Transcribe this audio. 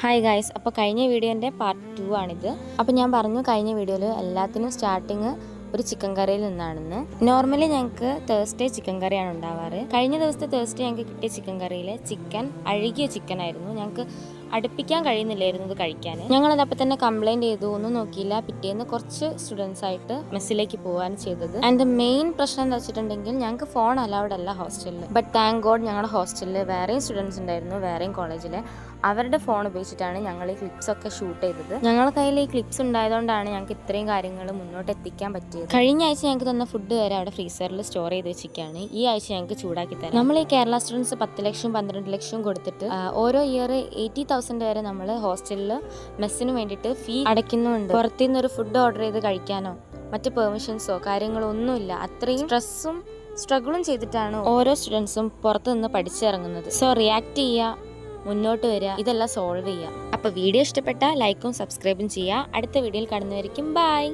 Hi guys, അപ്പോൾ കഴിഞ്ഞ വീഡിയോൻ്റെ പാർട്ട് 2 ആണിത്. അപ്പോൾ ഞാൻ പറഞ്ഞു കഴിഞ്ഞ വീഡിയോയിൽ എല്ലാത്തിനും സ്റ്റാർട്ടിങ് ഒരു ചിക്കൻ കറിയിൽ നിന്നാണെന്ന്. നോർമലി ഞങ്ങൾക്ക് തേഴ്സ്ഡേ ചിക്കൻ കറിയാണ് ഉണ്ടാവാറ്. കഴിഞ്ഞ ദിവസത്തെ തേഴ്സ്ഡേ ഞങ്ങൾക്ക് കിട്ടിയ ചിക്കൻ കറിയിൽ ചിക്കൻ അഴുകിയ ചിക്കൻ ആയിരുന്നു. ഞങ്ങൾക്ക് അടുപ്പിക്കാൻ കഴിയുന്നില്ലായിരുന്നു ഇത് കഴിക്കാൻ. ഞങ്ങളത് അപ്പം തന്നെ കംപ്ലൈൻറ്റ് ചെയ്തു, ഒന്നും നോക്കിയില്ല. പിറ്റേന്ന് കുറച്ച് സ്റ്റുഡൻസ് ആയിട്ട് മെസ്സിലേക്ക് പോകാൻ ചെയ്തത്. ആൻഡ് മെയിൻ പ്രശ്നം എന്താ വെച്ചിട്ടുണ്ടെങ്കിൽ ഞങ്ങൾക്ക് ഫോൺ അലൗഡ് അല്ല ഹോസ്റ്റലിൽ. ബട്ട് താങ്ക് ഗോഡ് ഞങ്ങളുടെ ഹോസ്റ്റലിൽ വേറെയും സ്റ്റുഡൻസ് ഉണ്ടായിരുന്നു, വേറെയും കോളേജിൽ. അവരുടെ ഫോൺ ഉപയോഗിച്ചിട്ടാണ് ഞങ്ങൾ ഈ ക്ലിപ്സ് ഒക്കെ ഷൂട്ട് ചെയ്തത്. ഞങ്ങളുടെ കയ്യിൽ ഈ ക്ലിപ്സ് ഉണ്ടായതുകൊണ്ടാണ് ഞങ്ങൾക്ക് ഇത്രയും കാര്യങ്ങൾ മുന്നോട്ട് എത്തിക്കാൻ പറ്റിയത്. കഴിഞ്ഞ ആഴ്ച ഞങ്ങൾക്ക് തന്ന ഫുഡ് വരെ അവിടെ ഫ്രീസറിൽ സ്റ്റോർ ചെയ്ത് വെച്ചിരിക്കുകയാണ്. ഈ ആഴ്ച ഞങ്ങൾക്ക് ചൂടാക്കി തരാം. നമ്മൾ ഈ കേരള സ്റ്റുഡൻസ് 10 ലക്ഷം 12 ലക്ഷം കൊടുത്തിട്ട് ഓരോ ഇയർ 80,000 വരെ നമ്മൾ ഹോസ്റ്റലിൽ മെസ്സിന് വേണ്ടിയിട്ട് ഫീ അടയ്ക്കുന്നുണ്ട്. പുറത്തുനിന്നൊരു ഫുഡ് ഓർഡർ ചെയ്ത് കഴിക്കാനോ മറ്റ് പെർമിഷൻസോ കാര്യങ്ങളോ ഒന്നുമില്ല. അത്രയും സ്ട്രെസ്സും സ്ട്രഗിളും ചെയ്തിട്ടാണ് ഓരോ സ്റ്റുഡൻസും പുറത്തു നിന്ന് പഠിച്ചിറങ്ങുന്നത്. സോ റിയാക്ട് ചെയ്യുക, മുന്നോട്ട് വരിക, ഇതെല്ലാം സോൾവ് ചെയ്യുക. അപ്പോൾ വീഡിയോ ഇഷ്ടപ്പെട്ടാൽ ലൈക്കും സബ്സ്ക്രൈബും ചെയ്യുക. അടുത്ത വീഡിയോയിൽ കാണുന്നവരിക്കും ബൈ.